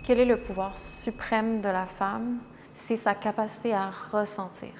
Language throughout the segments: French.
Quel est le pouvoir suprême de la femme? C'est sa capacité à ressentir.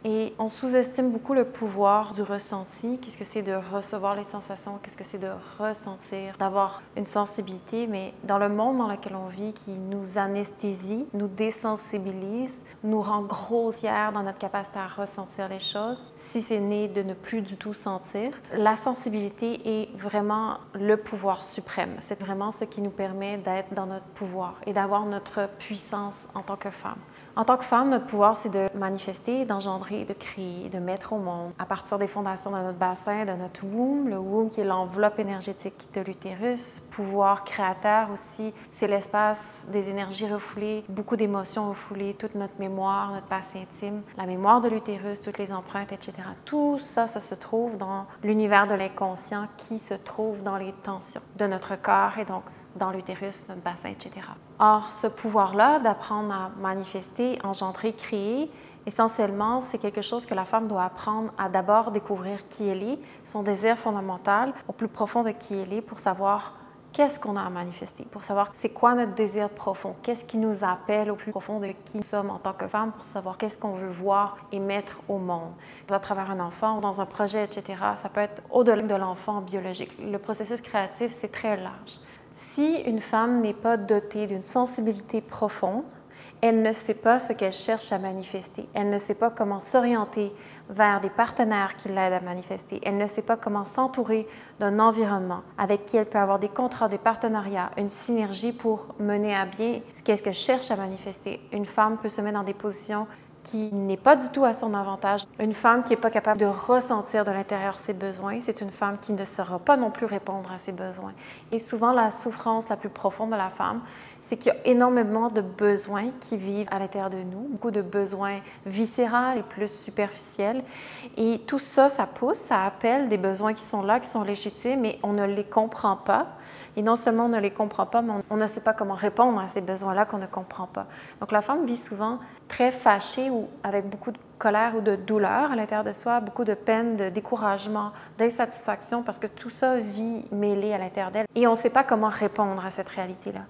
Et on sous-estime beaucoup le pouvoir du ressenti. Qu'est-ce que c'est de recevoir les sensations? Qu'est-ce que c'est de ressentir, d'avoir une sensibilité? Mais dans le monde dans lequel on vit, qui nous anesthésie, nous désensibilise, nous rend grossières dans notre capacité à ressentir les choses, si c'est né de ne plus du tout sentir, la sensibilité est vraiment le pouvoir suprême. C'est vraiment ce qui nous permet d'être dans notre pouvoir et d'avoir notre puissance en tant que femme. En tant que femme, notre pouvoir, c'est de manifester, d'engendrer, de créer, de mettre au monde à partir des fondations de notre bassin, de notre womb, le womb qui est l'enveloppe énergétique de l'utérus. Pouvoir créateur aussi, c'est l'espace des énergies refoulées, beaucoup d'émotions refoulées, toute notre mémoire, notre passé intime, la mémoire de l'utérus, toutes les empreintes, etc. Tout ça, ça se trouve dans l'univers de l'inconscient qui se trouve dans les tensions de notre corps et donc dans l'utérus, notre bassin, etc. Or, ce pouvoir-là d'apprendre à manifester, engendrer, créer, essentiellement, c'est quelque chose que la femme doit apprendre à d'abord découvrir qui elle est, son désir fondamental, au plus profond de qui elle est, pour savoir qu'est-ce qu'on a à manifester, pour savoir c'est quoi notre désir profond, qu'est-ce qui nous appelle au plus profond de qui nous sommes en tant que femme, pour savoir qu'est-ce qu'on veut voir et mettre au monde. À travers un enfant, dans un projet, etc., ça peut être au-delà de l'enfant biologique. Le processus créatif, c'est très large. Si une femme n'est pas dotée d'une sensibilité profonde, elle ne sait pas ce qu'elle cherche à manifester. Elle ne sait pas comment s'orienter vers des partenaires qui l'aident à manifester. Elle ne sait pas comment s'entourer d'un environnement avec qui elle peut avoir des contrats, des partenariats, une synergie pour mener à bien qu'est-ce qu'elle cherche à manifester. Une femme peut se mettre dans des positions qui n'est pas du tout à son avantage. Une femme qui n'est pas capable de ressentir de l'intérieur ses besoins, c'est une femme qui ne saura pas non plus répondre à ses besoins. Et souvent, la souffrance la plus profonde de la femme, c'est qu'il y a énormément de besoins qui vivent à l'intérieur de nous, beaucoup de besoins viscéraux et plus superficiels. Et tout ça, ça pousse, ça appelle des besoins qui sont là, qui sont légitimes, mais on ne les comprend pas. Et non seulement on ne les comprend pas, mais on ne sait pas comment répondre à ces besoins-là qu'on ne comprend pas. Donc la femme vit souvent très fâchée ou avec beaucoup de colère ou de douleur à l'intérieur de soi, beaucoup de peine, de découragement, d'insatisfaction, parce que tout ça vit mêlé à l'intérieur d'elle. Et on ne sait pas comment répondre à cette réalité-là.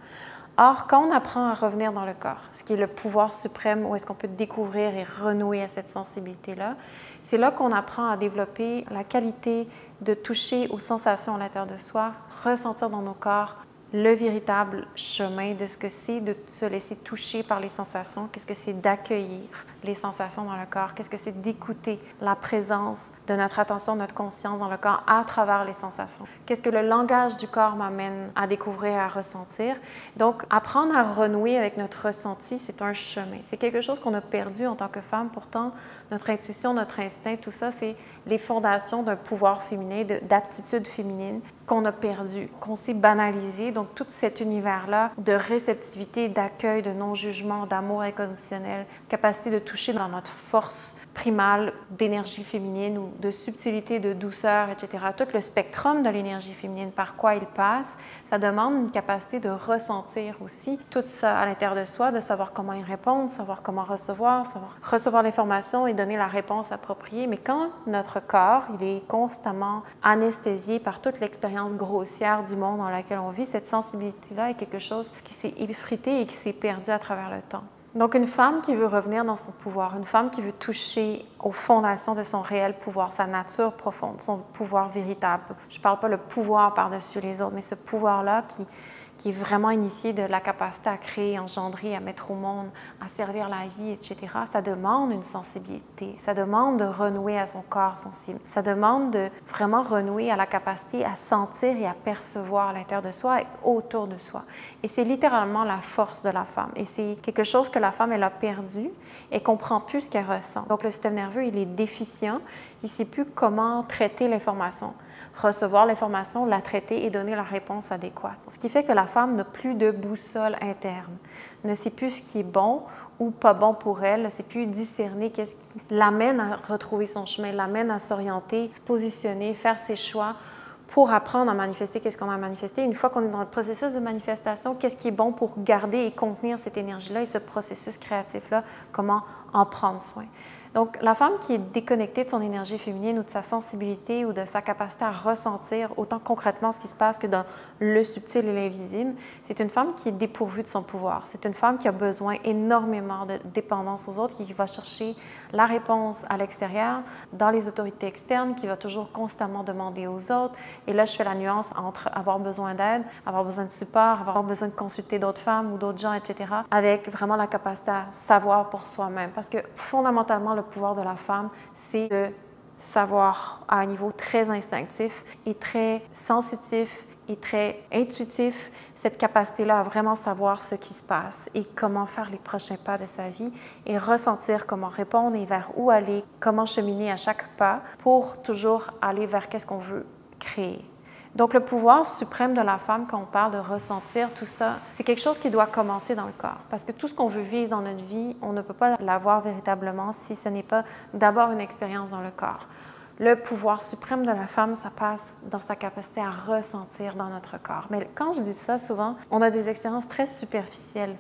Or, quand on apprend à revenir dans le corps, ce qui est le pouvoir suprême, où est-ce qu'on peut découvrir et renouer à cette sensibilité-là, c'est là qu'on apprend à développer la qualité de toucher aux sensations à l'intérieur de soi, ressentir dans nos corps le véritable chemin de ce que c'est de se laisser toucher par les sensations, qu'est-ce que c'est d'accueillir les sensations dans le corps, qu'est-ce que c'est d'écouter la présence de notre attention, de notre conscience dans le corps à travers les sensations. Qu'est-ce que le langage du corps m'amène à découvrir, à ressentir. Donc, apprendre à renouer avec notre ressenti, c'est un chemin. C'est quelque chose qu'on a perdu en tant que femme. Pourtant, notre intuition, notre instinct, tout ça, c'est les fondations d'un pouvoir féminin, d'aptitude féminine qu'on a perdu, qu'on s'est banalisé. Donc, tout cet univers-là de réceptivité, d'accueil, de non-jugement, d'amour inconditionnel, capacité de toucher dans notre force primale d'énergie féminine ou de subtilité, de douceur, etc. Tout le spectrum de l'énergie féminine, par quoi il passe, ça demande une capacité de ressentir aussi tout ça à l'intérieur de soi, de savoir comment y répondre, savoir comment recevoir, savoir recevoir l'information et donner la réponse appropriée. Mais quand notre corps, il est constamment anesthésié par toute l'expérience grossière du monde dans lequel on vit, cette sensibilité-là est quelque chose qui s'est effrité et qui s'est perdu à travers le temps. Donc, une femme qui veut revenir dans son pouvoir, une femme qui veut toucher aux fondations de son réel pouvoir, sa nature profonde, son pouvoir véritable. Je ne parle pas le pouvoir par-dessus les autres, mais ce pouvoir-là qui est vraiment initié de la capacité à créer, engendrer, à mettre au monde, à servir la vie, etc., ça demande une sensibilité, ça demande de renouer à son corps sensible, ça demande de vraiment renouer à la capacité à sentir et à percevoir à l'intérieur de soi et autour de soi. Et c'est littéralement la force de la femme. Et c'est quelque chose que la femme, elle a perdu et comprend plus ce qu'elle ressent. Donc le système nerveux, il est déficient, il ne sait plus comment traiter l'information. Recevoir l'information, la traiter et donner la réponse adéquate. Ce qui fait que la femme n'a plus de boussole interne, ne sait plus ce qui est bon ou pas bon pour elle, ne sait plus discerner qu'est-ce qui l'amène à retrouver son chemin, l'amène à s'orienter, se positionner, faire ses choix pour apprendre à manifester qu'est-ce qu'on a à manifester. Une fois qu'on est dans le processus de manifestation, qu'est-ce qui est bon pour garder et contenir cette énergie-là et ce processus créatif-là, comment en prendre soin. Donc, la femme qui est déconnectée de son énergie féminine ou de sa sensibilité ou de sa capacité à ressentir autant concrètement ce qui se passe que dans le subtil et l'invisible, c'est une femme qui est dépourvue de son pouvoir. C'est une femme qui a besoin énormément de dépendance aux autres, qui va chercher la réponse à l'extérieur, dans les autorités externes, qui va toujours constamment demander aux autres. Et là, je fais la nuance entre avoir besoin d'aide, avoir besoin de support, avoir besoin de consulter d'autres femmes ou d'autres gens, etc., avec vraiment la capacité à savoir pour soi-même. Parce que fondamentalement, le pouvoir de la femme, c'est de savoir à un niveau très instinctif et très sensitif et très intuitif, cette capacité-là à vraiment savoir ce qui se passe et comment faire les prochains pas de sa vie et ressentir comment répondre et vers où aller, comment cheminer à chaque pas pour toujours aller vers qu'est-ce qu'on veut créer. Donc, le pouvoir suprême de la femme, quand on parle de ressentir tout ça, c'est quelque chose qui doit commencer dans le corps. Parce que tout ce qu'on veut vivre dans notre vie, on ne peut pas l'avoir véritablement si ce n'est pas d'abord une expérience dans le corps. Le pouvoir suprême de la femme, ça passe dans sa capacité à ressentir dans notre corps. Mais quand je dis ça, souvent, on a des expériences très superficielles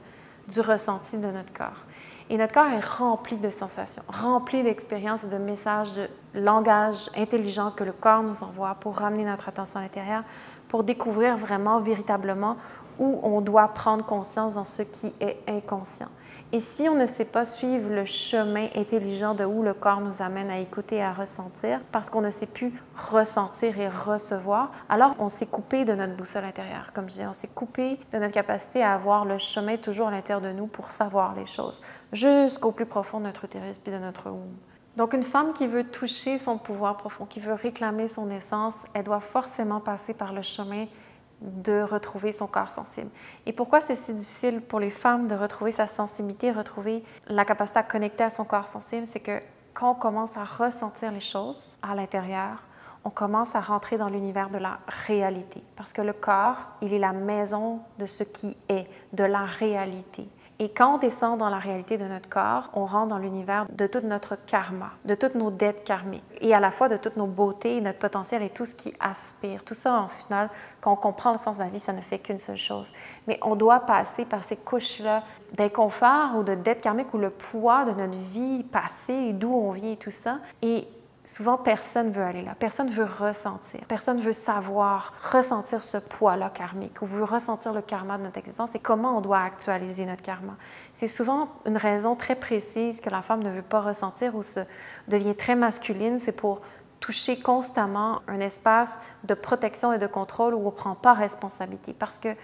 du ressenti de notre corps. Et notre corps est rempli de sensations, rempli d'expériences et de messages, de langage intelligent que le corps nous envoie pour ramener notre attention à l'intérieur, pour découvrir vraiment, véritablement, où on doit prendre conscience dans ce qui est inconscient. Et si on ne sait pas suivre le chemin intelligent de où le corps nous amène à écouter et à ressentir, parce qu'on ne sait plus ressentir et recevoir, alors on s'est coupé de notre boussole intérieure. Comme je dis, on s'est coupé de notre capacité à avoir le chemin toujours à l'intérieur de nous pour savoir les choses, jusqu'au plus profond de notre utérus puis de notre womb. Donc, une femme qui veut toucher son pouvoir profond, qui veut réclamer son essence, elle doit forcément passer par le chemin de retrouver son corps sensible. Et pourquoi c'est si difficile pour les femmes de retrouver sa sensibilité, retrouver la capacité à connecter à son corps sensible? C'est que quand on commence à ressentir les choses à l'intérieur, on commence à rentrer dans l'univers de la réalité. Parce que le corps, il est la maison de ce qui est, de la réalité. Et quand on descend dans la réalité de notre corps, on rentre dans l'univers de tout notre karma, de toutes nos dettes karmiques, et à la fois de toutes nos beautés, notre potentiel et tout ce qui aspire. Tout ça, en final, quand on comprend le sens de la vie, ça ne fait qu'une seule chose. Mais on doit passer par ces couches-là d'inconfort ou de dettes karmiques ou le poids de notre vie passée, d'où on vient et tout ça. Et souvent, personne ne veut aller là. Personne ne veut ressentir. Personne ne veut savoir ressentir ce poids-là karmique ou veut ressentir le karma de notre existence et comment on doit actualiser notre karma. C'est souvent une raison très précise que la femme ne veut pas ressentir ou devient très masculine. C'est pour toucher constamment un espace de protection et de contrôle où on ne prend pas responsabilité. Parce que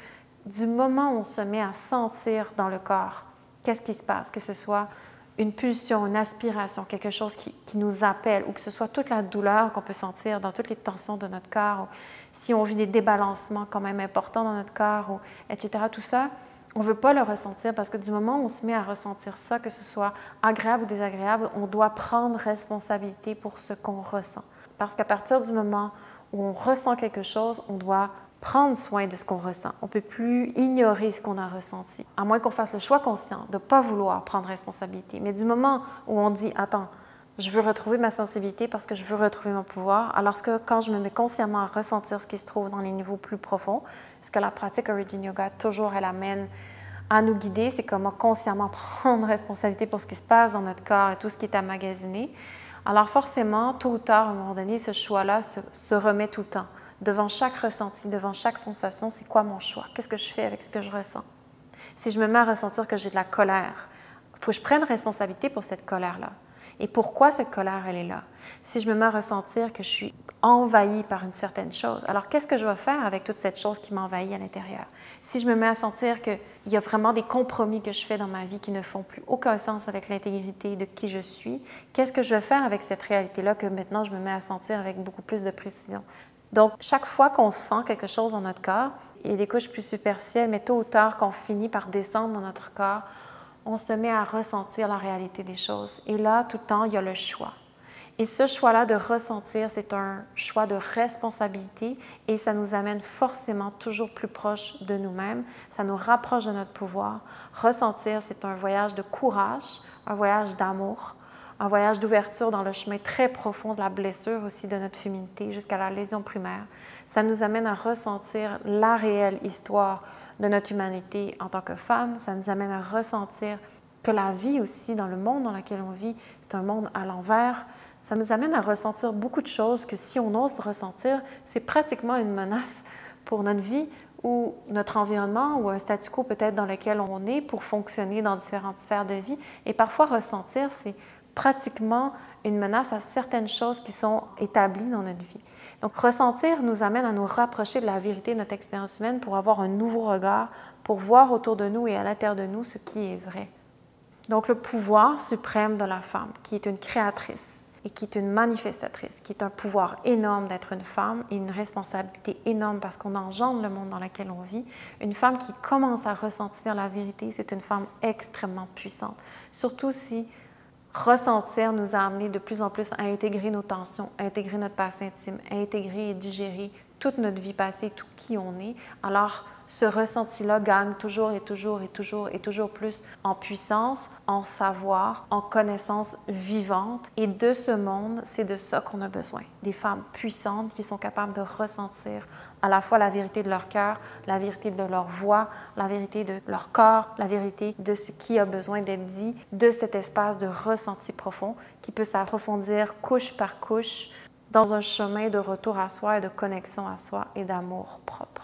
du moment où on se met à sentir dans le corps, qu'est-ce qui se passe? Que ce soit une pulsion, une aspiration, quelque chose qui nous appelle, ou que ce soit toute la douleur qu'on peut sentir dans toutes les tensions de notre corps, ou si on vit des débalancements quand même importants dans notre corps, ou, etc., tout ça, on ne veut pas le ressentir parce que du moment où on se met à ressentir ça, que ce soit agréable ou désagréable, on doit prendre responsabilité pour ce qu'on ressent. Parce qu'à partir du moment où on ressent quelque chose, on doit prendre soin de ce qu'on ressent. On ne peut plus ignorer ce qu'on a ressenti, à moins qu'on fasse le choix conscient de ne pas vouloir prendre responsabilité. Mais du moment où on dit « Attends, je veux retrouver ma sensibilité parce que je veux retrouver mon pouvoir », alors que quand je me mets consciemment à ressentir ce qui se trouve dans les niveaux plus profonds, ce que la pratique Origin Yoga, toujours, elle amène à nous guider, c'est comment consciemment prendre responsabilité pour ce qui se passe dans notre corps et tout ce qui est emmagasiné. Alors forcément, tôt ou tard, à un moment donné, ce choix-là se remet tout le temps. Devant chaque ressenti, devant chaque sensation, c'est quoi mon choix? Qu'est-ce que je fais avec ce que je ressens? Si je me mets à ressentir que j'ai de la colère, il faut que je prenne responsabilité pour cette colère-là. Et pourquoi cette colère, elle est là? Si je me mets à ressentir que je suis envahie par une certaine chose, alors qu'est-ce que je vais faire avec toute cette chose qui m'envahit à l'intérieur? Si je me mets à sentir qu'il y a vraiment des compromis que je fais dans ma vie qui ne font plus aucun sens avec l'intégrité de qui je suis, qu'est-ce que je vais faire avec cette réalité-là que maintenant je me mets à sentir avec beaucoup plus de précision? Donc, chaque fois qu'on sent quelque chose dans notre corps, il y a des couches plus superficielles, mais tôt ou tard, qu'on finit par descendre dans notre corps, on se met à ressentir la réalité des choses. Et là, tout le temps, il y a le choix. Et ce choix-là de ressentir, c'est un choix de responsabilité et ça nous amène forcément toujours plus proche de nous-mêmes. Ça nous rapproche de notre pouvoir. Ressentir, c'est un voyage de courage, un voyage d'amour, un voyage d'ouverture dans le chemin très profond de la blessure aussi de notre féminité jusqu'à la lésion primaire. Ça nous amène à ressentir la réelle histoire de notre humanité en tant que femme. Ça nous amène à ressentir que la vie aussi, dans le monde dans lequel on vit, c'est un monde à l'envers. Ça nous amène à ressentir beaucoup de choses que si on ose ressentir, c'est pratiquement une menace pour notre vie ou notre environnement ou un statu quo peut-être dans lequel on est pour fonctionner dans différentes sphères de vie. Et parfois, ressentir, c'est pratiquement une menace à certaines choses qui sont établies dans notre vie. Donc, ressentir nous amène à nous rapprocher de la vérité de notre expérience humaine pour avoir un nouveau regard, pour voir autour de nous et à l'intérieur de nous ce qui est vrai. Donc, le pouvoir suprême de la femme, qui est une créatrice et qui est une manifestatrice, qui est un pouvoir énorme d'être une femme et une responsabilité énorme parce qu'on engendre le monde dans lequel on vit. Une femme qui commence à ressentir la vérité, c'est une femme extrêmement puissante. Surtout si ressentir nous a amené de plus en plus à intégrer nos tensions, à intégrer notre passé intime, à intégrer et digérer toute notre vie passée, tout qui on est. Alors, ce ressenti-là gagne toujours et toujours et toujours et toujours plus en puissance, en savoir, en connaissance vivante. Et de ce monde, c'est de ça qu'on a besoin. Des femmes puissantes qui sont capables de ressentir à la fois la vérité de leur cœur, la vérité de leur voix, la vérité de leur corps, la vérité de ce qui a besoin d'être dit, de cet espace de ressenti profond qui peut s'approfondir couche par couche dans un chemin de retour à soi et de connexion à soi et d'amour propre.